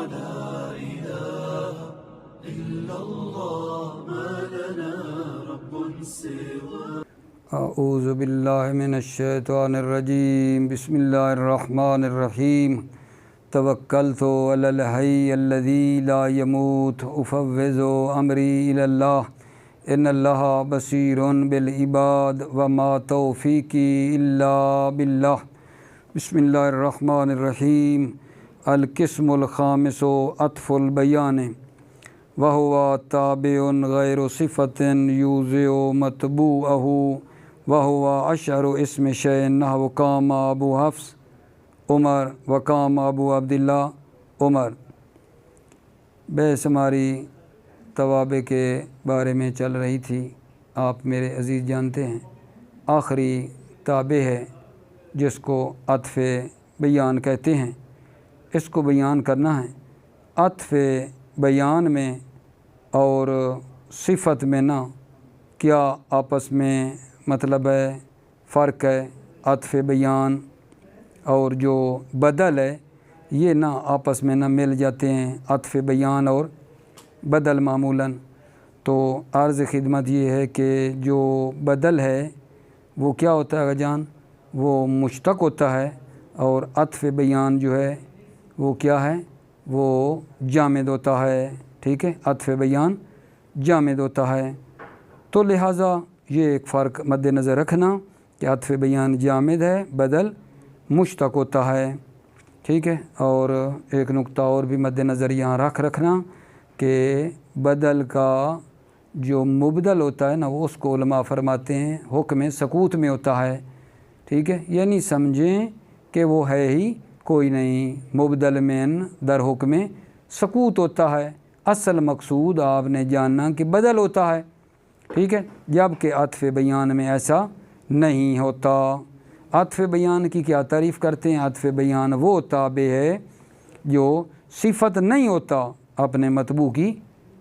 لا إله إلا الله ما لنا رب سواه. اعوذ باللہ من الشیطان الرجیم. بسم اللہ الرحمن الرحیم. توکلت علی الحی الذی لا یموت افوض امری الی اللہ ان اللہ بصیر بالعباد وما توفیقی الا باللہ. بسم اللہ الرحمن الرحیم. القسم الخامس عطف البیان وہو تابع غیر صفت یوزع مطبوعہ وہو اشہر اسم شیء نحو قام ابو حفص عمر وقام ابو عبداللہ عمر. بحث ہماری توابع کے بارے میں چل رہی تھی. آپ میرے عزیز جانتے ہیں آخری تابع ہے جس کو عطف بیان کہتے ہیں. اس کو بیان کرنا ہے. عطف بیان میں اور صفت میں نا کیا آپس میں مطلب ہے، فرق ہے. عطف بیان اور جو بدل ہے یہ نا آپس میں نہ مل جاتے ہیں، عطف بیان اور بدل معمولاً. تو عرض خدمت یہ ہے کہ جو بدل ہے وہ کیا ہوتا ہے جان، وہ مشتق ہوتا ہے، اور عطف بیان جو ہے وہ کیا ہے، وہ جامد ہوتا ہے. ٹھیک ہے، عطف بیان جامد ہوتا ہے. تو لہٰذا یہ ایک فرق مد نظر رکھنا کہ عطف بیان جامد ہے، بدل مشتق ہوتا ہے. ٹھیک ہے، اور ایک نقطہ اور بھی مد نظر یہاں رکھنا کہ بدل کا جو مبدل ہوتا ہے نا وہ اس کو علماء فرماتے ہیں حکم سکوت میں ہوتا ہے. ٹھیک ہے، یعنی سمجھیں کہ وہ ہے ہی کوئی نہیں. مبدل میں در حکم سکوت ہوتا ہے. اصل مقصود آپ نے جاننا کہ بدل ہوتا ہے. ٹھیک ہے، جبکہ عطف بیان میں ایسا نہیں ہوتا. عطف بیان کی کیا تعریف کرتے ہیں؟ عطف بیان وہ تابع ہے جو صفت نہیں ہوتا، اپنے مطبوع کی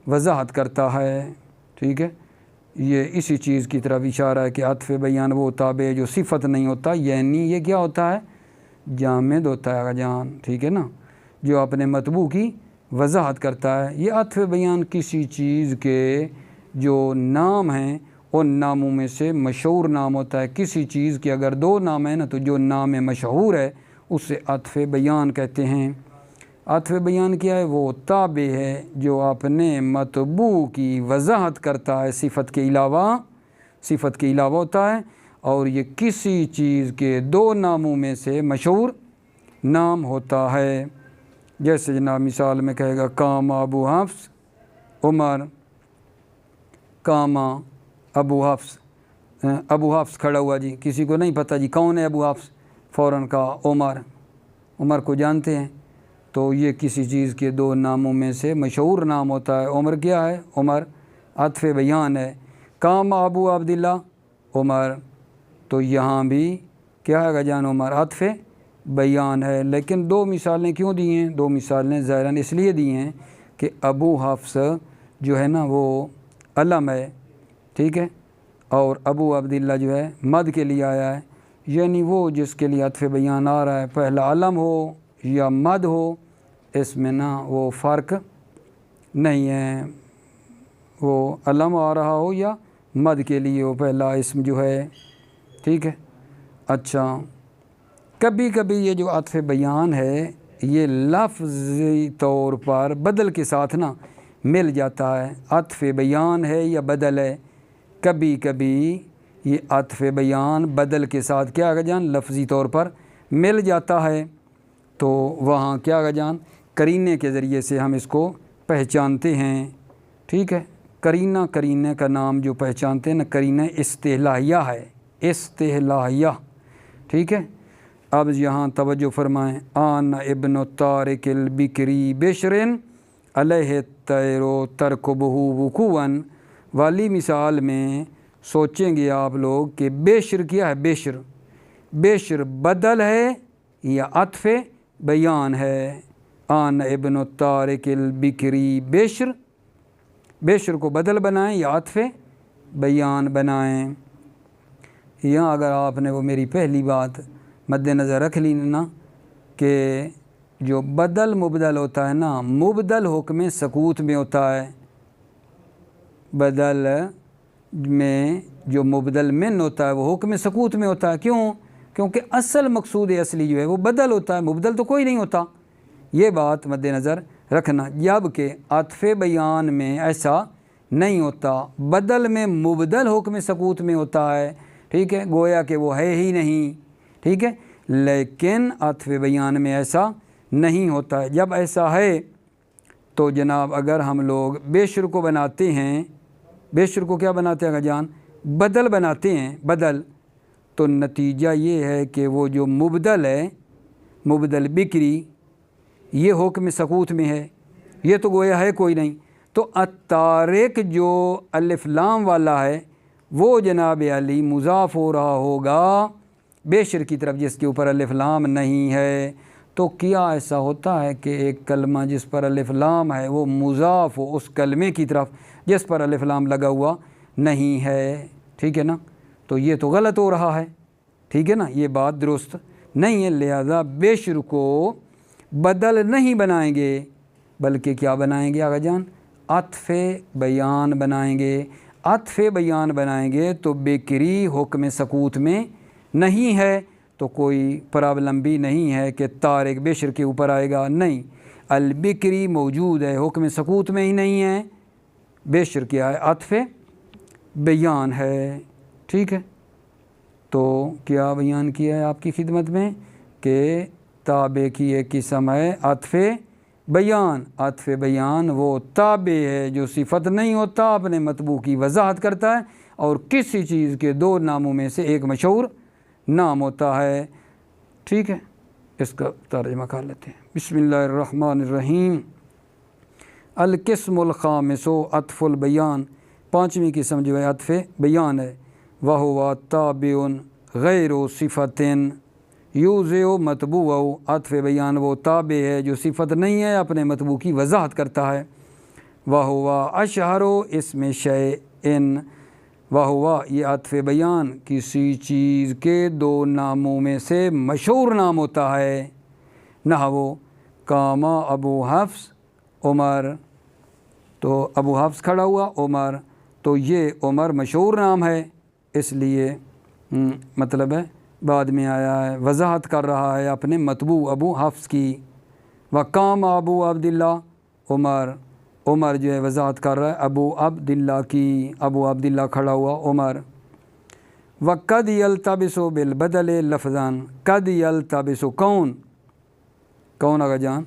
وضاحت کرتا ہے. ٹھیک ہے، یہ اسی چیز کی طرف اشارہ ہے کہ عطف بیان وہ تابع ہے جو صفت نہیں ہوتا، یعنی یہ کیا ہوتا ہے، جامد ہوتا ہے جان. ٹھیک ہے نا، جو اپنے مطبوع کی وضاحت کرتا ہے. یہ عطف بیان کسی چیز کے جو نام ہیں ان ناموں میں سے مشہور نام ہوتا ہے. کسی چیز کے اگر دو نام ہیں نا تو جو نام مشہور ہے اسے عطف بیان کہتے ہیں. عطف بیان کیا ہے؟ وہ تابع ہے جو اپنے مطبوع کی وضاحت کرتا ہے، صفت کے علاوہ ہوتا ہے، اور یہ کسی چیز کے دو ناموں میں سے مشہور نام ہوتا ہے. جیسے جناب مثال میں کہے گا قام ابو حفص عمر. قام ابو حفص، ابو حفص کھڑا ہوا جی، کسی کو نہیں پتہ جی کون ہے ابو حفص، فوراً کہا عمر کو جانتے ہیں. تو یہ کسی چیز کے دو ناموں میں سے مشہور نام ہوتا ہے. عمر کیا ہے؟ عمر عطف بیان ہے. قام ابو عبداللہ عمر، تو یہاں بھی کیا ہے جان، عمر عطف بیان ہے. لیکن دو مثالیں کیوں دی ہیں؟ دو مثالیں ظاہراً اس لیے دی ہیں کہ ابو حفص جو ہے نا وہ علم ہے. ٹھیک ہے، اور ابو عبداللہ جو ہے مد کے لیے آیا ہے، یعنی وہ جس کے لیے عطف بیان آ رہا ہے پہلا علم ہو یا مد ہو، اس میں نا وہ فرق نہیں ہے. وہ علم آ رہا ہو یا مد کے لیے ہو پہلا اسم جو ہے. ٹھیک ہے، اچھا کبھی کبھی یہ جو عطف بیان ہے یہ لفظی طور پر بدل کے ساتھ نا مل جاتا ہے. عطف بیان ہے یا بدل ہے، کبھی کبھی یہ عطف بیان بدل کے ساتھ کیا ہے جان، لفظی طور پر مل جاتا ہے. تو وہاں کیا ہے جان، قرینے کے ذریعے سے ہم اس کو پہچانتے ہیں. ٹھیک ہے، قرینے کا نام جو پہچانتے ہیں نا، قرینہ استعلاحیہ ہے، استعلاحیہ. ٹھیک ہے، اب یہاں توجہ فرمائیں. آن ابن طارق البکری بشرن علیہ الطیر ترکبہ وقوعا والی مثال میں سوچیں گے آپ لوگ کہ بشر کیا ہے. بشر بدل ہے یا عطف بیان ہے. آن ابن طارق البکری بشر کو بدل بنائیں یا عطف بیان بنائیں. یہاں اگر آپ نے وہ میری پہلی بات مد نظر رکھ لی نا کہ جو بدل مبدل ہوتا ہے نا، مبدل حکم سکوت میں ہوتا ہے، بدل میں جو مبدل من ہوتا ہے وہ حکم سکوت میں ہوتا ہے۔ کیوں؟ کیونکہ اصل مقصود اصلی جو ہے وہ بدل ہوتا ہے، مبدل تو کوئی نہیں ہوتا۔ یہ بات مد نظر رکھنا، جبکہ عطف بیان میں ایسا نہیں ہوتا، بدل میں مبدل حکم سکوت میں ہوتا ہے، ٹھیک ہے، گویا کہ وہ ہے ہی نہیں، ٹھیک ہے، لیکن عطف بیان میں ایسا نہیں ہوتا ہے۔ جب ایسا ہے تو جناب اگر ہم لوگ بیشر کو بناتے ہیں، بیشر کو کیا بناتے ہیں جان؟ بدل بناتے ہیں، بدل، تو نتیجہ یہ ہے کہ وہ جو مبدل ہے، مبدل بکری، یہ حکم سکوت میں ہے، یہ تو گویا ہے کوئی نہیں۔ تو الطارق جو الف لام والا ہے وہ جناب علی مضاف ہو رہا ہوگا بیشر کی طرف جس کے اوپر الف لام نہیں ہے۔ تو کیا ایسا ہوتا ہے کہ ایک کلمہ جس پر الف لام ہے وہ مضاف ہو اس کلمے کی طرف جس پر الف لام لگا ہوا نہیں ہے؟ ٹھیک ہے نا، تو یہ تو غلط ہو رہا ہے، ٹھیک ہے نا، یہ بات درست نہیں ہے۔ لہذا بیشر کو بدل نہیں بنائیں گے بلکہ کیا بنائیں گے آقا جان؟ عطف بیان بنائیں گے۔ عطف بیان بنائیں گے تو بکری حکم سکوت میں نہیں ہے، تو کوئی پرابلم بھی نہیں ہے کہ طارق بیشر کے اوپر آئے گا، نہیں، البکری موجود ہے، حکم سکوت میں ہی نہیں ہے، بیشر کیا ہے؟ عطف بیان ہے، ٹھیک ہے۔ تو کیا بیان کیا ہے آپ کی خدمت میں کہ تابع کی ایک قسم ہے عطف بیان۔ عطف بیان وہ تابع ہے جو صفت نہیں ہوتا، اپنے مطبوع کی وضاحت کرتا ہے، اور کسی چیز کے دو ناموں میں سے ایک مشہور نام ہوتا ہے، ٹھیک ہے۔ اس کا ترجمہ کر لیتے ہیں۔ بسم اللہ الرحمن الرحیم۔ القسم الخامس عطف البیان، پانچویں قسم جو ہے عطف بیان ہے، وہو تابع غیر صفت یوضع مطبوع۔ عطف بیان وہ تابع ہے جو صفت نہیں ہے، اپنے مطبوع کی وضاحت کرتا ہے۔ وہو اشہر اسم شیء، وہو یہ عطف بیان کسی چیز کے دو ناموں میں سے مشہور نام ہوتا ہے۔ نحو قام ابو حفص عمر، تو ابو حفص کھڑا ہوا، عمر، تو یہ عمر مشہور نام ہے، اس لیے مطلب ہے بعد میں آیا ہے، وضاحت کر رہا ہے اپنے مطبوع ابو حفص کی۔ وقام ابو عبداللہ عمر، عمر جو ہے وضاحت کر رہا ہے ابو عبداللہ کی، ابو عبداللہ کھڑا ہوا عمر۔ وقد یلتبس بالبدل لفظاً، قد یلتبس کون آگا جان؟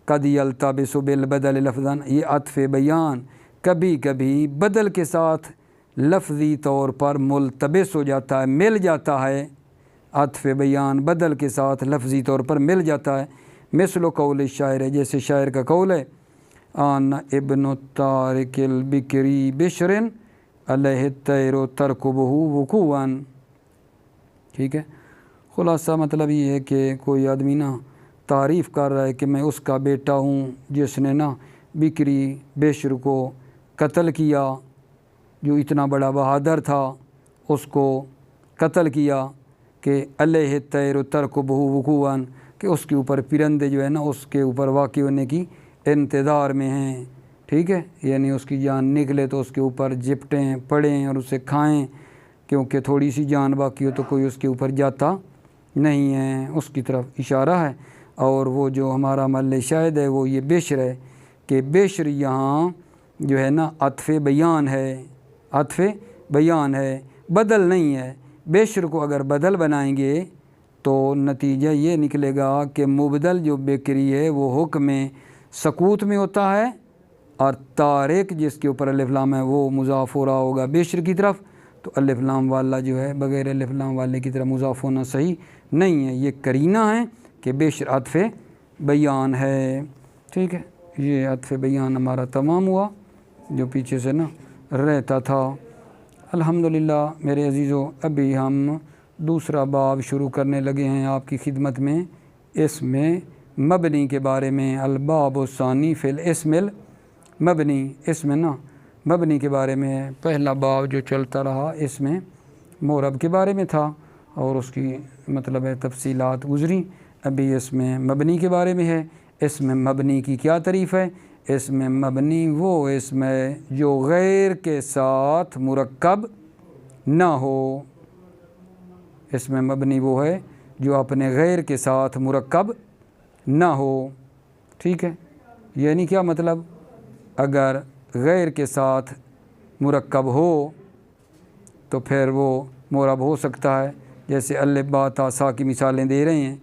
قد یلتبس بالبدل لفظاً، یہ عطف بیان کبھی کبھی بدل کے ساتھ لفظی طور پر ملتبس ہو جاتا ہے، مل جاتا ہے۔ عطف بیان بدل کے ساتھ لفظی طور پر مل جاتا ہے، مثل قول الشاعر ہے، جیسے شاعر کا قول ہے، آن ابن الطارق البکری بشر علیہ الطیر ترکبہ وقوعا، ٹھیک ہے۔ خلاصہ مطلب یہ ہے کہ کوئی آدمی نا تعریف کر رہا ہے کہ میں اس کا بیٹا ہوں جس نے نا بکری بیشر کو قتل کیا، جو اتنا بڑا بہادر تھا، اس کو قتل کیا، کہ علیہ الطیر ترکبہ وقوعا، کہ اس کے اوپر پرندے جو ہے نا اس کے اوپر واقع ہونے کی انتظار میں ہیں، ٹھیک ہے، یعنی اس کی جان نکلے تو اس کے اوپر جپٹیں پڑیں اور اسے کھائیں، کیونکہ تھوڑی سی جان باقی ہو تو کوئی اس کے اوپر جاتا نہیں ہے، اس کی طرف اشارہ ہے۔ اور وہ جو ہمارا محل شاہد ہے وہ یہ بیشر ہے، کہ بیشر یہاں جو ہے نا عطف بیان ہے، عطف بیان ہے، بدل نہیں ہے۔ بیشر کو اگر بدل بنائیں گے تو نتیجہ یہ نکلے گا کہ مبدل جو بکری ہے وہ حکم سکوت میں ہوتا ہے، اور طارق جس کے اوپر الف لام ہے وہ مضاف ہو رہا ہوگا بیشر کی طرف، تو الف لام والا جو ہے بغیر الف لام والے کی طرف مضاف ہونا صحیح نہیں ہے۔ یہ قرینہ ہے کہ بیشر عطف بیان ہے، ٹھیک ہے۔ یہ عطف بیان ہمارا تمام ہوا جو پیچھے سے نا رہتا تھا۔ الحمدللہ میرے عزیزو، ابھی ہم دوسرا باب شروع کرنے لگے ہیں آپ کی خدمت میں، اس میں مبنی کے بارے میں، الباب الثانی فی الاسم المبنی، اس میں نا مبنی کے بارے میں پہلا باب جو چلتا رہا اس میں معرب کے بارے میں تھا اور اس کی مطلب ہے تفصیلات گزری، ابھی اس میں مبنی کے بارے میں ہے۔ اسم مبنی کی کیا تعریف ہے؟ اسم مبنی وہ اسم ہے جو غیر کے ساتھ مرکب نہ ہو۔ اسم مبنی وہ ہے جو اپنے غیر کے ساتھ مرکب نہ ہو، ٹھیک ہے۔ یعنی کیا مطلب؟ اگر غیر کے ساتھ مرکب ہو تو پھر وہ معرب ہو سکتا ہے، جیسے الف با تا سا کی مثالیں دے رہے ہیں،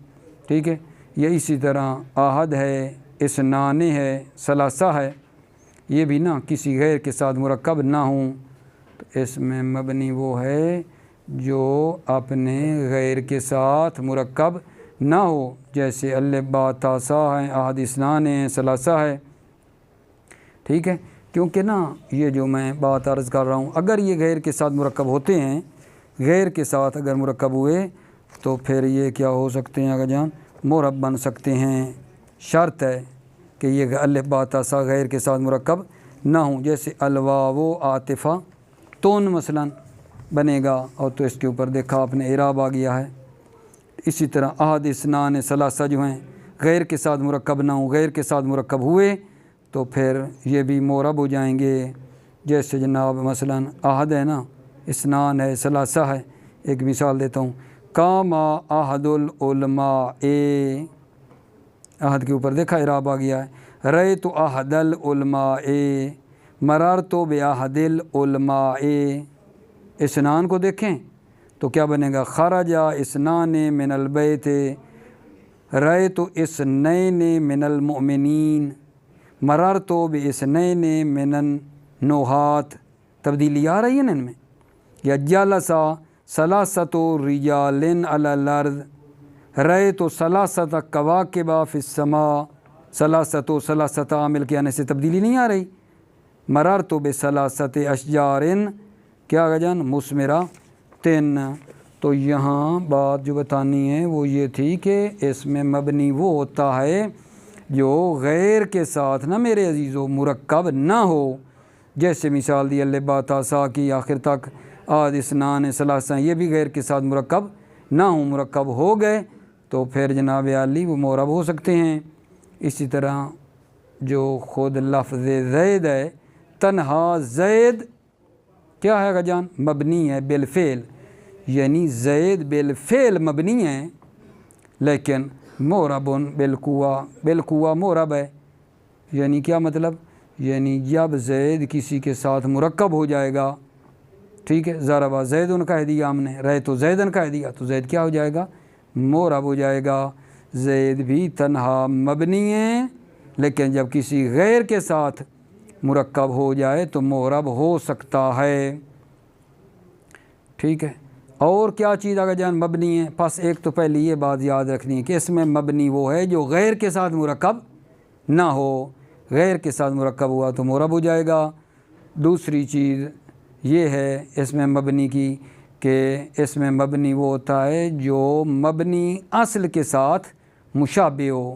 ٹھیک ہے۔ یا اسی طرح احد ہے، اثنان ہے، ثلاثہ ہے، یہ بھی نا کسی غیر کے ساتھ مرکب نہ ہوں۔ تو اسم مبنی وہ ہے جو اپنے غیر کے ساتھ مرکب نہ ہو، جیسے الف با تا سا ہے، احد اثنان ہے، ثلاثہ ہے، ٹھیک ہے۔ کیونکہ نا یہ جو میں بات عرض کر رہا ہوں، اگر یہ غیر کے ساتھ مرکب ہوتے ہیں، غیر کے ساتھ اگر مرکب ہوئے تو پھر یہ کیا ہو سکتے ہیں؟ اگر جان معرب بن سکتے ہیں۔ شرط ہے کہ یہ الف با تا سا غیر کے ساتھ مرکب نہ ہوں، جیسے الواو عاطفہ تون مثلا بنے گا، اور تو اس کے اوپر دیکھا آپ نے اعراب آ گیا ہے۔ اسی طرح احد اثنان ثلاثہ جو ہیں غیر کے ساتھ مرکب نہ ہوں، غیر کے ساتھ مرکب ہوئے تو پھر یہ بھی معرب ہو جائیں گے، جیسے جناب مثلا احد ہے نا، اثنان ہے، ثلاثہ ہے۔ ایک مثال دیتا ہوں، کاما احد العلماء، احد کے اوپر دیکھا اعراب آ گیا ہے۔ رأیت احد العلماء، مررت باحد العلماء، اثنان کو دیکھیں تو کیا بنے گا؟ خرج اثنان من البیت، رأیت اثنین من المؤمنین، مررت باثنین من النحات۔ تبدیلی آ رہی ہے نا ان میں۔ یا جلس ثلاثۃ رجال علی الارض، رأیت ثلاثۃ کواکب فی السماء، ثلاثۃ عامل کے آنے سے تبدیلی نہیں آ رہی۔ مررت بثلاثۃ اشجار، کیا جان مثمرۃ۔ تو یہاں بات جو بتانی ہے وہ یہ تھی کہ اسم مبنی وہ ہوتا ہے جو غیر کے ساتھ نا میرے عزیزو مرکب نہ ہو، جیسے مثال دی الف با تا سا کی آخر تک، احد اثنان ثلاثہ، یہ بھی غیر کے ساتھ مرکب نہ ہوں، مرکب ہو گئے تو پھر جناب عالی وہ معرب ہو سکتے ہیں۔ اسی طرح جو خود لفظ زید ہے، تنہا زید کیا ہے جان؟ مبنی ہے بالفعل، یعنی زید بالفعل مبنی ہے، لیکن معرب بالقوہ معرب ہے۔ یعنی کیا مطلب؟ یعنی جب زید کسی کے ساتھ مرکب ہو جائے گا، ٹھیک ہے، ضربہ زیدن کہہ دیا ہم نے، رأیت زیدن کہہ دیا تو زید کیا ہو جائے گا؟ معرب ہو جائے گا۔ زید بھی تنہا مبنی ہے، لیکن جب کسی غیر کے ساتھ مرکب ہو جائے تو معرب ہو سکتا ہے، ٹھیک ہے۔ اور کیا چیز اگر جان مبنی ہے؟ پس ایک تو پہلے یہ بات یاد رکھنی ہے کہ اس میں مبنی وہ ہے جو غیر کے ساتھ مرکب نہ ہو، غیر کے ساتھ مرکب ہوا تو معرب ہو جائے گا۔ دوسری چیز یہ ہے اس میں مبنی کی کہ اس میں مبنی وہ ہوتا ہے جو مبنی اصل کے ساتھ مشابہ ہو۔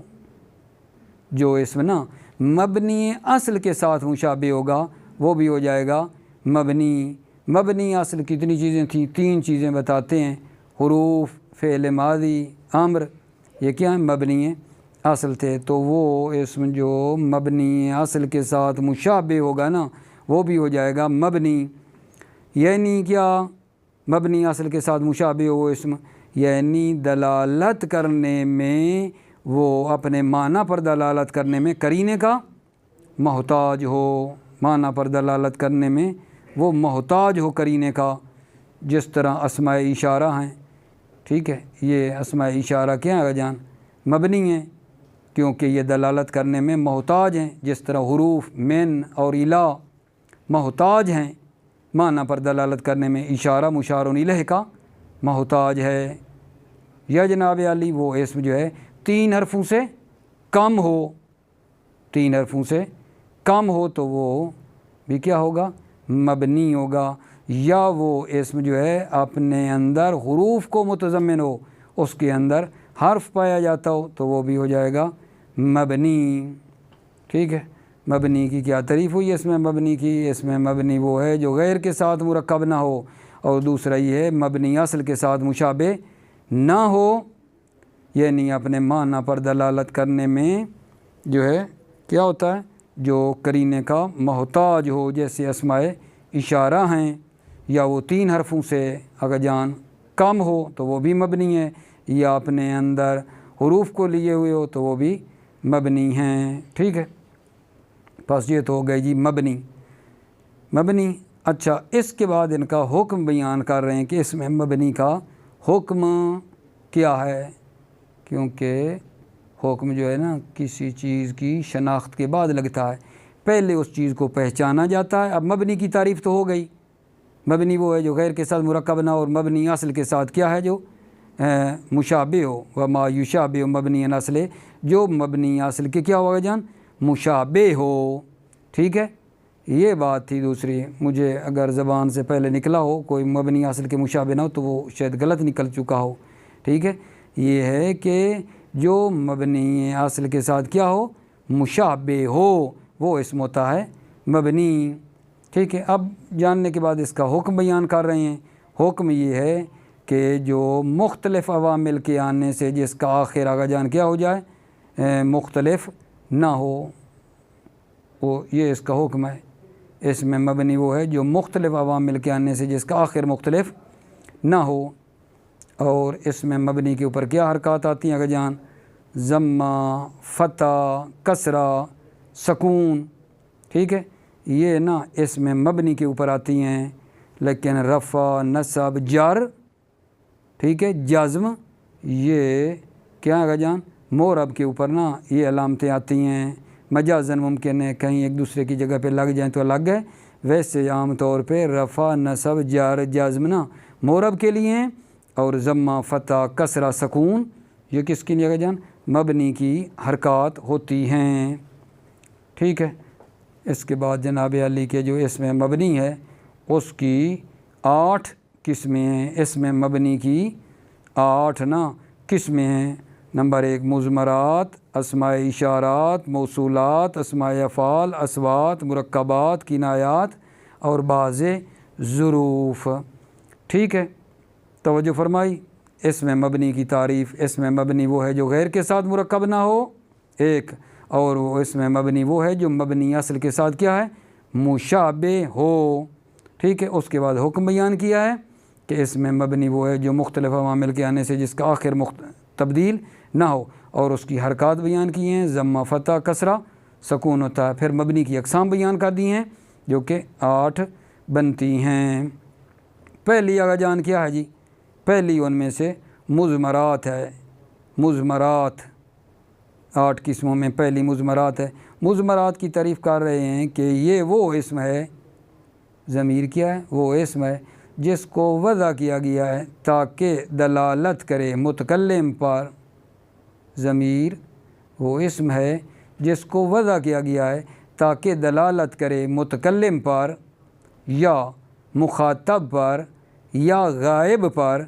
جو اس میں نا مبنی اصل کے ساتھ مشابہ ہوگا وہ بھی ہو جائے گا مبنی۔ مبنی اصل کتنی چیزیں تھیں؟ 3 چیزیں بتاتے ہیں، حروف، فعل ماضی، امر، یہ کیا ہیں؟ مبنی اصل تھے۔ تو وہ اسم جو مبنی اصل کے ساتھ مشابہ ہوگا نا وہ بھی ہو جائے گا مبنی۔ یعنی کیا؟ مبنی اصل کے ساتھ مشابہ ہو اسم، یعنی دلالت کرنے میں، وہ اپنے معنی پر دلالت کرنے میں قرینے کا محتاج ہو، معنی پر دلالت کرنے میں وہ محتاج ہو قرینے کا، جس طرح اسماء اشارہ ہیں، ٹھیک ہے۔ یہ اسماء اشارہ کیا ہے جان؟ مبنی ہیں، کیونکہ یہ دلالت کرنے میں محتاج ہیں، جس طرح حروف من اور الا محتاج ہیں معنی پر دلالت کرنے میں، اشارہ مشار الیہ کا محتاج ہے۔ یا جناب علی وہ اسم جو ہے 3 حرفوں سے کم ہو، 3 حرفوں سے کم ہو تو وہ بھی کیا ہوگا؟ مبنی ہوگا۔ یا وہ اسم جو ہے اپنے اندر حروف کو متضمن ہو، اس کے اندر حرف پایا جاتا ہو تو وہ بھی ہو جائے گا مبنی، ٹھیک ہے۔ مبنی کی کیا تعریف ہوئی اس میں مبنی کی؟ اس میں مبنی وہ ہے جو غیر کے ساتھ مرکب نہ ہو، اور دوسرا یہ ہے مبنی اصل کے ساتھ مشابہ نہ ہو، یعنی اپنے معنی پر دلالت کرنے میں جو ہے کیا ہوتا ہے، جو قرینے کا محتاج ہو، جیسے اسماء اشارہ ہیں، یا وہ 3 حرفوں سے اگر جان کم ہو تو وہ بھی مبنی ہے، یا اپنے اندر حروف کو لیے ہوئے ہو تو وہ بھی مبنی ہیں، ٹھیک ہے۔ بس یہ تو ہو گئی جی مبنی۔ اچھا، اس کے بعد ان کا حکم بیان کر رہے ہیں کہ اس میں مبنی کا حکم کیا ہے، کیونکہ حکم جو ہے نا کسی چیز کی شناخت کے بعد لگتا ہے، پہلے اس چیز کو پہچانا جاتا ہے۔ اب مبنی کی تعریف تو ہو گئی، مبنی وہ ہے جو غیر کے ساتھ مرکب نہ ہو، اور مبنی اصل کے ساتھ کیا ہے، جو مشابہ ہو، وما یشابہ مبنی اصل، جو مبنی اصل کے کیا ہوگا جان، مشابہ ہو، ٹھیک ہے۔ یہ بات تھی دوسری، مجھے اگر زبان سے پہلے نکلا ہو کوئی مبنی اصل کے مشابہ نہ ہو تو وہ شاید غلط نکل چکا ہو، ٹھیک ہے۔ یہ ہے کہ جو مبنی اصل کے ساتھ کیا ہو، مشابہ ہو، وہ اسم ہوتا ہے مبنی، ٹھیک ہے۔ اب جاننے کے بعد اس کا حکم بیان کر رہے ہیں۔ حکم یہ ہے کہ جو مختلف عوامل کے آنے سے جس کا آخر آگا جان کیا ہو جائے، مختلف نہ ہو، وہ یہ اس کا حکم ہے۔ اس میں مبنی وہ ہے جو مختلف عوامل کے آنے سے جس کا آخر مختلف نہ ہو، اور اس میں مبنی کے اوپر کیا حرکات آتی ہیں آگا جان، ضمہ، فتح، کسرہ، سکون، ٹھیک ہے۔ یہ نا اس میں مبنی کے اوپر آتی ہیں، لیکن رفع، نصب، جر، ٹھیک ہے، جزم، یہ کیا آگا جان، مورب کے اوپر نا یہ علامتیں آتی ہیں۔ مجازن ممکن ہے کہیں ایک دوسرے کی جگہ پہ لگ جائیں تو الگ ہے، ویسے عام طور پہ رفع، نصب، جر، جزم نا مورب کے لیے ہیں، اور ضمہ، فتح، کسرہ، سکون یہ کس کی جگہ جان، مبنی کی حرکات ہوتی ہیں، ٹھیک ہے۔ اس کے بعد جناب علی کے جو اس میں مبنی ہے اس کی 8 قسمیں ہیں، اس میں مبنی کی 8 قسمیں ہیں۔ نمبر 1 مضمرات، اسماء اشارات، موصولات، اسماء افعال، اصوات، مرکبات، کنایات اور بعض ظروف، ٹھیک ہے۔ توجہ فرمائی۔ اس میں مبنی کی تعریف، اس میں مبنی وہ ہے جو غیر کے ساتھ مرکب نہ ہو، ایک، اور وہ اس میں مبنی وہ ہے جو مبنی اصل کے ساتھ کیا ہے، مشابہ ہو، ٹھیک ہے۔ اس کے بعد حکم بیان کیا ہے کہ اس میں مبنی وہ ہے جو مختلف عوامل کے آنے سے جس کا آخر تبدیل نہ ہو، اور اس کی حرکات بیان کی ہیں، ضمہ، فتح، کسرہ، سکون ہوتا ہے۔ پھر مبنی کی اقسام بیان کر دی ہیں جو کہ 8 بنتی ہیں۔ پہلی آگا جان کیا ہے جی، پہلی ان میں سے مضمرات ہے۔ مضمرات 8 قسموں میں پہلی مضمرات ہے۔ مضمرات کی تعریف کر رہے ہیں کہ یہ وہ اسم ہے، ضمیر کیا ہے، وہ اسم ہے جس کو وضع کیا گیا ہے تاکہ دلالت کرے متکلم پر۔ ضمیر وہ اسم ہے جس کو وضع کیا گیا ہے تاکہ دلالت کرے متکلم پر، یا مخاطب پر، یا غائب پر،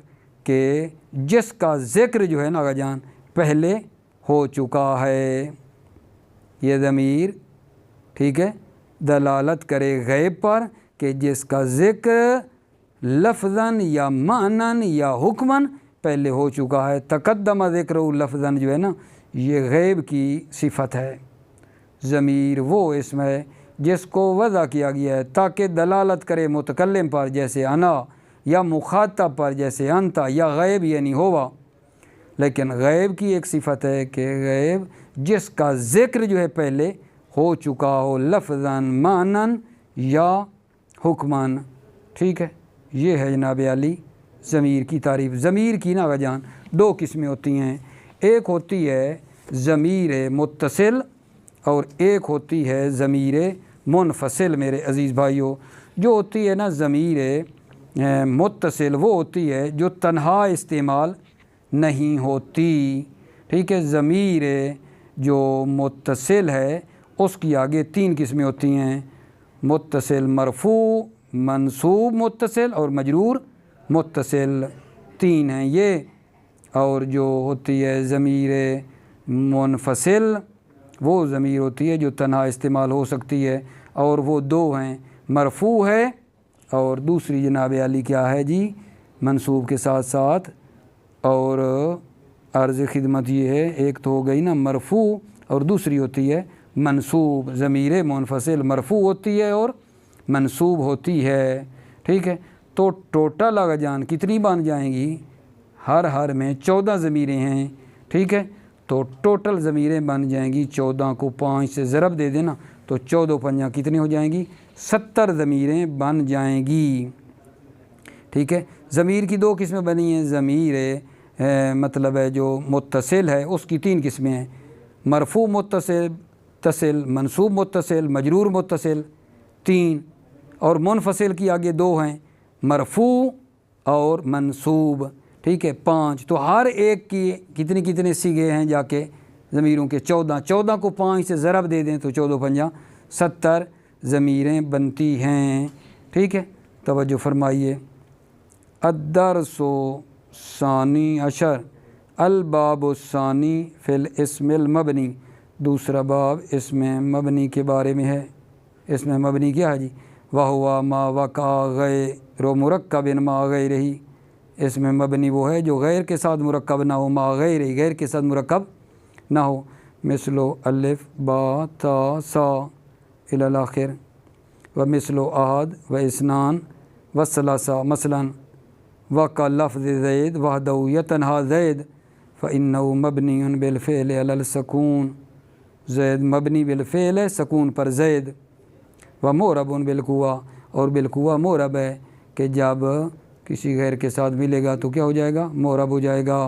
کہ جس کا ذکر جو ہے نا آقا جان پہلے ہو چکا ہے۔ یہ ضمیر، ٹھیک ہے، دلالت کرے غیب پر کہ جس کا ذکر لفظاً یا معناً یا حکماً پہلے ہو چکا ہے۔ تقدم ذکر لفظاً جو ہے نا یہ غیب کی صفت ہے۔ ضمیر وہ اسم ہے جس کو وضع کیا گیا ہے تاکہ دلالت کرے متکلم پر جیسے انا، یا مخاطب پر جیسے انتا، یا غیب یعنی ہوا۔ لیکن غیب کی ایک صفت ہے کہ غیب جس کا ذکر جو ہے پہلے ہو چکا ہو، لفظاً، معناً یا حکماً، ٹھیک ہے۔ یہ ہے جناب علی ضمیر کی تعریف۔ ضمیر کی نا جان 2 قسمیں ہوتی ہیں، ایک ہوتی ہے ضمیر متصل اور ایک ہوتی ہے ضمیر منفصل۔ میرے عزیز بھائیو، جو ہوتی ہے نا ضمیر متصل وہ ہوتی ہے جو تنہا استعمال نہیں ہوتی، ٹھیک ہے۔ ضمیر جو متصل ہے اس کی آگے 3 قسمیں ہوتی ہیں، متصل مرفوع، منصوب متصل اور مجرور متصل، 3 ہیں یہ۔ اور جو ہوتی ہے ضمیر منفصل وہ ضمیر ہوتی ہے جو تنہا استعمال ہو سکتی ہے، اور وہ 2 ہیں، مرفوع ہے اور دوسری جناب علی کیا ہے جی، منصوب کے ساتھ ساتھ۔ اور عرض خدمت یہ ہے، ایک تو ہو گئی نا مرفوع اور دوسری ہوتی ہے منصوب، ضمیر منفصل مرفوع ہوتی ہے اور منصوب ہوتی ہے، ٹھیک ہے۔ تو ٹوٹل آقا جان کتنی بن جائیں گی؟ ہر میں 14 ضمیریں ہیں، ٹھیک ہے، تو ٹوٹل ضمیریں بن جائیں گی 14 کو 5 سے ضرب دے دینا تو 14 پنجہ کتنی ہو جائیں گی؟ 70 ضمیریں بن جائیں گی، ٹھیک ہے۔ ضمیر کی 2 قسمیں بنی ہیں، ضمیر مطلب ہے جو متصل ہے اس کی 3 قسمیں ہیں، مرفوع متصل، منصوب متصل، مجرور متصل، 3، اور منفصل کی آگے 2 ہیں، مرفوع اور منصوب، ٹھیک ہے، 5۔ تو ہر ایک کی کتنے صیغے ہیں جا کے ضمیروں کے؟ 14 کو 5 سے ضرب دے دیں تو 14 پنجہ 70 ضمیریں بنتی ہیں، ٹھیک ہے۔ توجہ فرمائیے۔ الدرس ثانی عشر الباب الثانی فی الاسم المبنی، دوسرا باب اسم مبنی کے بارے میں ہے۔ اسم مبنی کیا ہے جی؟ وہوا ما وقع غیر مرکب ما غیرہ، اسم مبنی وہ ہے جو غیر کے ساتھ مرکب نہ ہو، ما غیرہ غیر کے ساتھ مرکب نہ ہو، مثل الف با تا سا الی الاخر، و مثل احد و اسنان و ثلاثہ، مثلا وقع لفظ زید وحدہ یتنہا زید فإنہ مبنی بالفعل علی السکون، زید مبنی بالفعل ہے سکون پر زید، و معرب بالقوہ، اور بالقوہ معرب ہے کہ جب کسی غیر کے ساتھ ملے گا تو کیا ہو جائے گا؟ معرب ہو جائے گا۔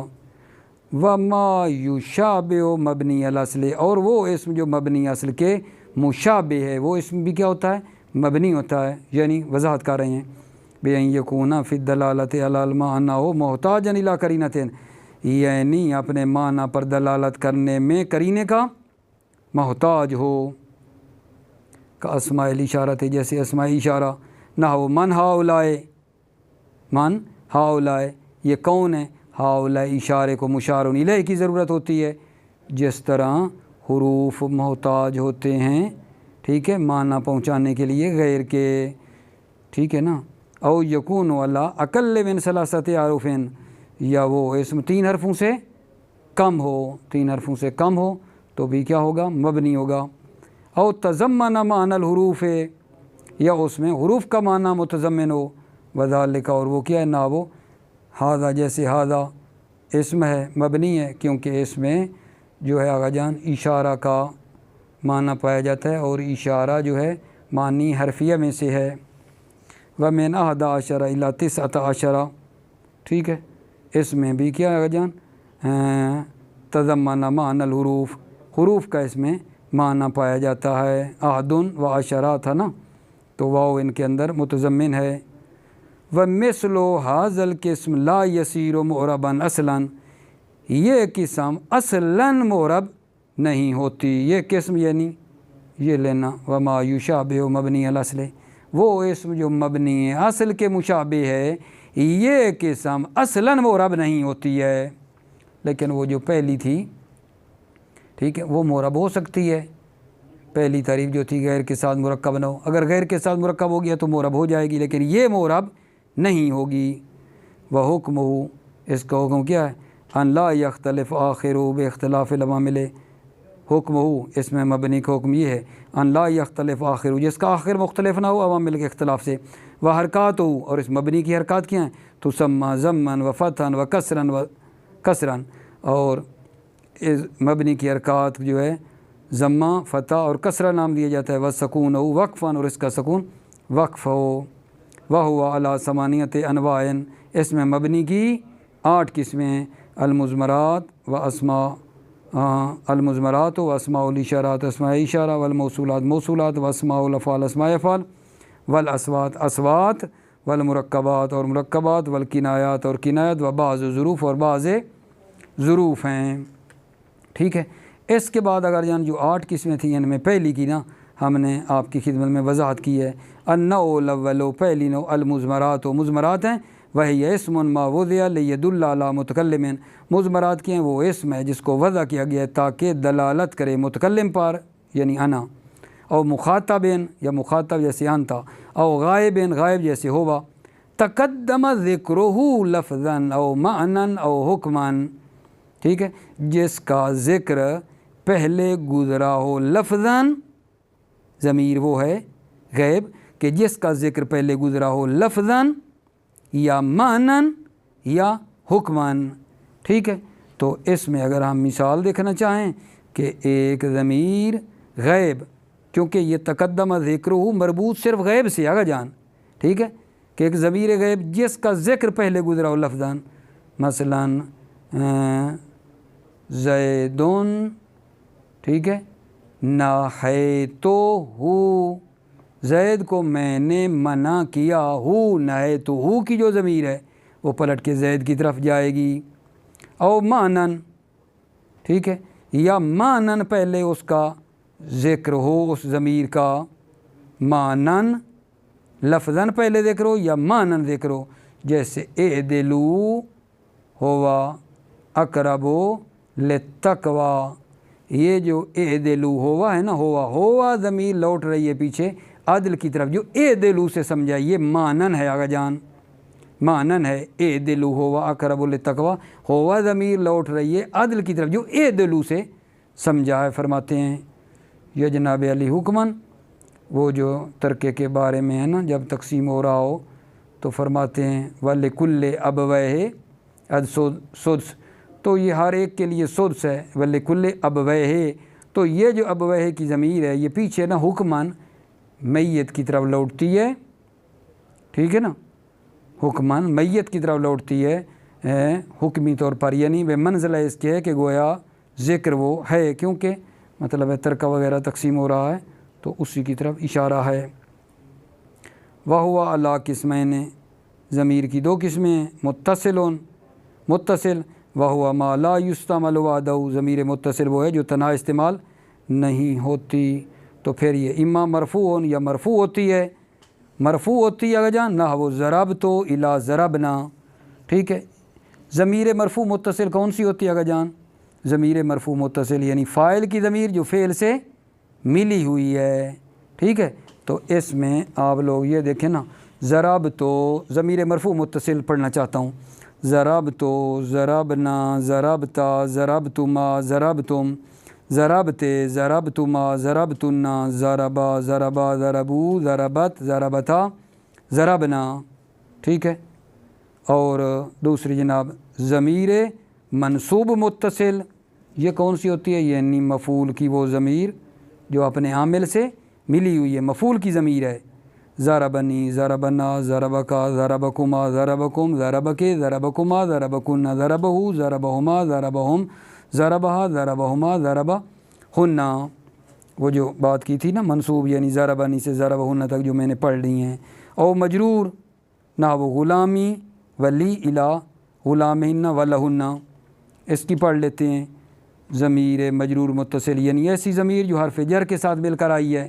وما یشابہ مبنی الاصل، اور وہ اسم جو مبنی اصل کے مشابہ ہے وہ اسم بھی کیا ہوتا ہے؟ مبنی ہوتا ہے، یعنی وضاحت کر رہے ہیں بِأَن يَكُونَ فِي الدَّلَالَةِ عَلَى الْمَعْنَى مُحْتَاجًا إِلَىٰ قَرِينَةٍ، یعنی اپنے معنی پر دلالت کرنے میں قرینے کا محتاج ہو، کا اسماء الاشارہ، جیسے اسماء اشارہ، نحو من ہؤلاء، من ہؤلاء یہ کون ہے؟ ہؤلاء اشارے کو مشار الیہ کی ضرورت ہوتی ہے، جس طرح حروف محتاج ہوتے ہیں، ٹھیک ہے، معنی پہنچانے کے لیے غیر کے، ٹھیک ہے نا۔ او یکون علی اقل من ثلاثۃ احرف، یا وہ اسم 3 حرفوں سے کم ہو، 3 حرفوں سے کم ہو تو بھی کیا ہوگا؟ مبنی ہوگا۔ او تضمن معنی الحروف، یا اس میں حروف کا معنی متضمن ہو، وذالک، اور وہ کیا ہے؟ نا وہ ہذا، جیسے ہذا اسم ہے مبنی ہے کیونکہ اس میں جو ہے آقا جان اشارہ کا معنی پایا جاتا ہے، اور اشارہ جو ہے معنی حرفیہ میں سے ہے۔ ومن 11 الی 19، ٹھیک ہے، اس میں بھی کیا آقا جان؟ تضمن معنی الحروف، حروف کا اس میں معنی پایا جاتا ہے۔ عہد و عشرہ تھا نا، تو واو ان کے اندر متضمن ہے۔ ومثل ھذا القسم لا یصیر معربا اصلا، یہ قسم اصلا معرب نہیں ہوتی، یہ قسم یعنی یہ لینا، وما یشابہ مبنی الاصل، وہ اسم جو مبنی اصل کے مشابہ ہے یہ قسم اصلا معرب نہیں ہوتی ہے، لیکن وہ جو پہلی تھی، ٹھیک ہے، وہ معرب ہو سکتی ہے۔ پہلی تعریف جو تھی غیر کے ساتھ مرکب نہ ہو، اگر غیر کے ساتھ مرکب ہو گیا تو معرب ہو جائے گی، لیکن یہ معرب نہیں ہوگی۔ وحکمہ، اس کا حکم کیا ہے؟ ان لا یختلف آخر باختلاف العوامل، حکمہ اس میں مبنی کا حکم یہ ہے ان لا یختلف آخر، جس کا آخر مختلف نہ ہو عوامل کے اختلاف سے، وہ حرکات ہو، اور اس مبنی کی حرکات کیا ہیں؟ تسمى ضما و فتحا و کسرا، اور اس مبنی کی حرکات جو ہے ضمہ، فتح اور کسرہ نام دیا جاتا ہے۔ وسکون ہو وقفا، اور اس کا سکون وقف ہو۔ وہو علی 8 انواع، اس میں مبنی کی 8 قسمیں ہیں، المضمرات و اسماء، المضمرات و اسماء الاشارات، اسماء اشارہ، والموصولات موصولات، و اسماء الافعال اسماء افعال، والاصوات اصوات، والمرکبات اور مرکبات، والکنایات اور کنایات، و بعض ظروف اور بعض ظروف ہیں، ٹھیک ہے۔ اس کے بعد اگر جان جو 8 قسمیں تھیں ان میں پہلی کی نا ہم نے آپ کی خدمت میں وضاحت کی ہے، النوع الاول، پہلی نوع المضمرات، مضمرات ہیں، وہی اسم ما وضع لیدل علی متکلم، مضمرات کی ہیں وہ اسم ہے جس کو وضع کیا گیا ہے تاکہ دلالت کرے متکلم پر، یعنی انا، او مخاطب یا مخاطب جیسے انتا، او غائب غائب جیسے ہوا، تقدم ذکرہ لفظا او معنی او حکما، ٹھیک ہے، جس کا ذکر پہلے گزرا ہو لفظاً، ضمیر وہ ہے غیب کہ جس کا ذکر پہلے گزرا ہو لفظاً یا معنن یا حکماً، ٹھیک ہے۔ تو اس میں اگر ہم مثال دیکھنا چاہیں کہ ایک ضمیر غیب، کیونکہ یہ تقدم ذکر ہو مربوط صرف غیب سے آگا جان، ٹھیک ہے، کہ ایک ضمیر غیب جس کا ذکر پہلے گزرا ہو لفظاً، مثلاً زیدون، ٹھیک ہے، نہیتو ہو، زید کو میں نے منع کیا، ہو نہیتو ہو کی جو ضمیر ہے وہ پلٹ کے زید کی طرف جائے گی۔ او معنن، ٹھیک ہے، یا معنن پہلے اس کا ذکر ہو اس ضمیر کا، معنن لفظاً پہلے ذکر ہو یا معنن ذکر ہو، جیسے اعدلو ہوا اقربو للتقوی، یہ جو اعدلو ہوا ہے نا، ہوا ضمیر لوٹ رہی ہے پیچھے عدل کی طرف، جو اعدلو سے سمجھا یہ معنن ہے آگا جان، معنن ہے اعدلو ہوا اقرب للتقوی، ہوا ضمیر لوٹ رہی ہے عدل کی طرف جو اعدلو سے سمجھا ہے۔ فرماتے ہیں یہ جناب علی حکمن، وہ جو ترکے کے بارے میں ہے نا جب تقسیم ہو رہا ہو تو فرماتے ہیں وَلِكُلِّ أَبْوَيْهِ سدس، تو یہ ہر ایک کے لیے سدس ہے، وَلِكُلِّ أَبْوَيْهِ، تو یہ جو ابویہ کی ضمیر ہے یہ پیچھے نا حکمن میت کی طرف لوٹتی ہے، ٹھیک ہے نا، حکمن میت کی طرف لوٹتی ہے حکمی طور پر، یعنی بے منزلہ اس کے ہے کہ گویا ذکر وہ ہے، کیونکہ مطلب ہے ترکہ وغیرہ تقسیم ہو رہا ہے تو اسی کی طرف اشارہ ہے۔ وَهُوَ عَلَىٰ قِسْمَيْنِ، ضمیر کی دو قسمیں ہیں، متصل، وَهُوَ مَا لَا يُسْتَعْمَلُ بَعْدَهُ، ضمیر متصل وہ ہے جو تنہا استعمال نہیں ہوتی، تو پھر یہ اما مرفوع یا مرفوع ہوتی ہے، مرفوع ہوتی ہے اگر جان نحو ضربتو الی ضربنا، ٹھیک ہے۔ ضمیر مرفوع متصل کون سی ہوتی ہے اگر جان؟ ضمیر مرفوع متصل یعنی فاعل کی ضمیر جو فعل سے ملی ہوئی ہے، ٹھیک ہے۔ تو اس میں آپ لوگ یہ دیکھیں نا، ضربتو ضمیر مرفوع متصل پڑھنا چاہتا ہوں، ضربتو، ضربنا، ضربتا، ضربتما، ضربتم، ضربتے، ضربتما، ضربتنا، ضربا، ضربا، ضربو، ضربت، ضربتا، ضربنا، ٹھیک ہے۔ اور دوسری جناب ضمیر منصوب متصل، یہ کون سی ہوتی ہے؟ یعنی مفعول کی وہ ضمیر جو اپنے عامل سے ملی ہوئی ہے، مفعول کی ضمیر ہے، ضربنی، ضربنا، ضربکا، ضربکما، ضربکم، ضربکے، ضربکما، ضربکن، ضربہو، ضربہما، ضربہم، ضربہا، ضربہما، ضربہن، وہ جو بات کی تھی نا منصوب یعنی ضربنی سے ضربہن تک جو میں نے پڑھ لی ہیں۔ اور مجرور نحو غلامی ولی الی غلامہن ولہن، اس کی پڑھ لیتے ہیں، ضمیر مجرور متصل یعنی ایسی ضمیر جو حرف جر کے ساتھ مل کر آئی ہے،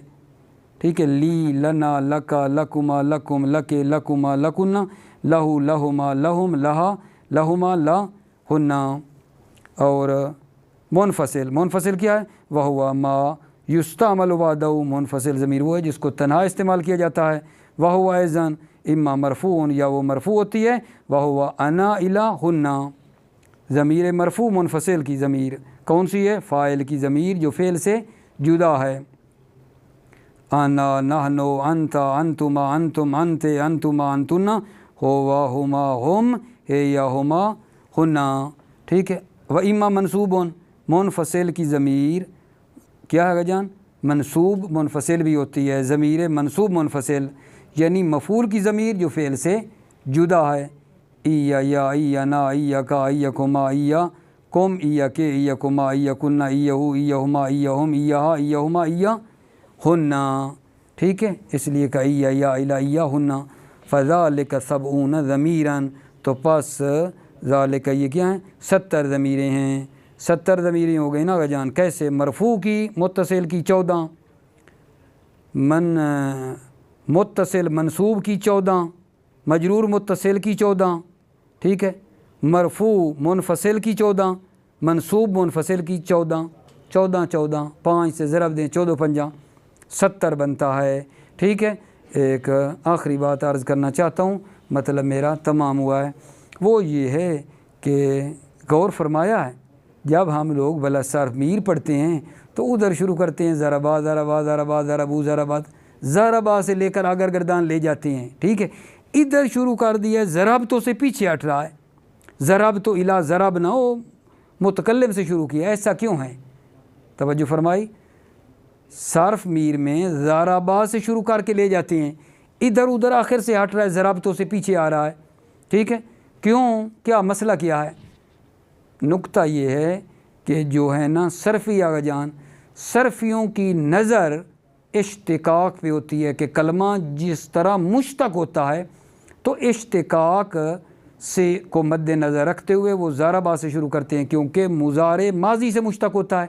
ٹھیک ہے، لی، لنا، لکا، لکما، لکم، لکے، لکما، لکن، لہو، لہما، لہم، لہا، لہما، لہن۔ اور منفصل کیا ہے؟ وَهُوَ مَا يُسْتَعْمَلُ بَعْدَهُ، منفصل ضمیر وہ ہے جس کو تنہا استعمال کیا جاتا ہے، وَهُوَ أَيْضًا اما مرفوع یا وہ مرفوع ہوتی ہے، وَهُوَ أَنَا إِلَىٰ هُنَّ، ضمیر مرفوع منفصل کی ضمیر کون سی ہے؟ فاعل کی ضمیر جو فعل سے جدا ہے، انا، نحنو، انتا، انتما، انتم، انتے، انتما، انتن، ہوا، ہما، ہم، یا ہما، ہن، ٹھیک ہے۔ وَإِمَّا منصوب، منفصل کی ضمیر کیا ہے جان؟ منصوب منفصل بھی ہوتی ہے، ضمیر منصوب منفصل یعنی مفعول کی ضمیر جو فعل سے جدا ہے، ایا، یا، ایا، نا، ایا کا، ایا کما، ایا کم، ایا کے، ایا کما، ایا کن، ایا ہو، ایا ہما، ایا ہم، ایا ہا، ایا ہما، ایا ہن، ٹھیک ہے، اس لیے کہ ایا، یا، الا، ایا ہن۔ فذالک سبعون ضمیرا، تو پس ذالک یہ کیا ہیں؟ 70 ضمیریں ہیں، 70 ضمیریں ہو گئی نا جان۔ کیسے؟ مرفوع کی متصل کی 14، متصل منصوب کی 14، مجرور متصل کی 14، ٹھیک ہے، مرفوع منفصل کی 14، منصوب منفصل کی 14، 14 14، 5 سے ضرب دیں 14 5 70 بنتا ہے، ٹھیک ہے۔ ایک آخری بات عرض کرنا چاہتا ہوں، مطلب میرا تمام ہوا ہے، وہ یہ ہے کہ غور فرمایا ہے جب ہم لوگ بلا صرف میر پڑھتے ہیں تو ادھر شروع کرتے ہیں ضربا ضربا ضربا ضربو ضربات، ضربا سے لے کر آگر گردان لے جاتے ہیں، ٹھیک ہے۔ ادھر شروع کر دیا ضرب تو سے پیچھے ہٹ رہا ہے، ضرب تو الا ضرب نہ ہو، متکلم سے شروع کیا، ایسا کیوں ہے؟ توجہ فرمائی، صرف میر میں ضربا سے شروع کر کے لے جاتے ہیں، ادھر ادھر آخر سے ہٹ رہا ہے، ضرب تو سے پیچھے آ رہا ہے، ٹھیک ہے۔ کیوں؟ کیا مسئلہ کیا ہے؟ نقطہ یہ ہے کہ جو ہے نا صرفی آغا جان، صرفیوں کی نظر اشتقاق پہ ہوتی ہے کہ کلمہ جس طرح مشتق ہوتا ہے تو اشتقاق سے کو مد نظر رکھتے ہوئے وہ ضربا سے شروع کرتے ہیں، کیونکہ مضارع ماضی سے مشتق ہوتا ہے۔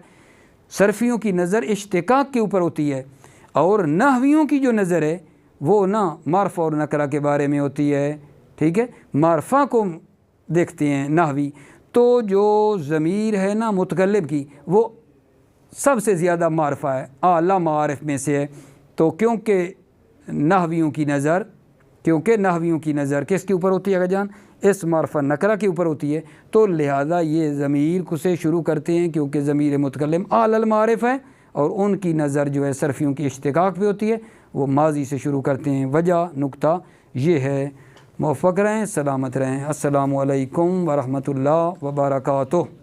صرفیوں کی نظر اشتقاق کے اوپر ہوتی ہے، اور نحویوں کی جو نظر ہے وہ نا معرفہ اور نکرہ کے بارے میں ہوتی ہے، ٹھیک ہے۔ معرفہ کو دیکھتے ہیں نحوی، تو جو ضمیر ہے نا متکلم کی وہ سب سے زیادہ معرفہ ہے، اعلیٰ معارف میں سے ہے، تو کیونکہ نحویوں کی نظر کس کے اوپر ہوتی ہے اگر جان؟ اس معرفہ نکرہ کے اوپر ہوتی ہے، تو لہذا یہ ضمیر کو سے شروع کرتے ہیں کیونکہ ضمیر متکلم اعلیٰ المعارف ہے، اور ان کی نظر جو ہے صرفیوں کی اشتقاق پہ ہوتی ہے، وہ ماضی سے شروع کرتے ہیں۔ وجہ نقطہ یہ ہے۔ موفق رہیں، سلامت رہیں۔ السلام علیکم ورحمۃ اللہ وبرکاتہ۔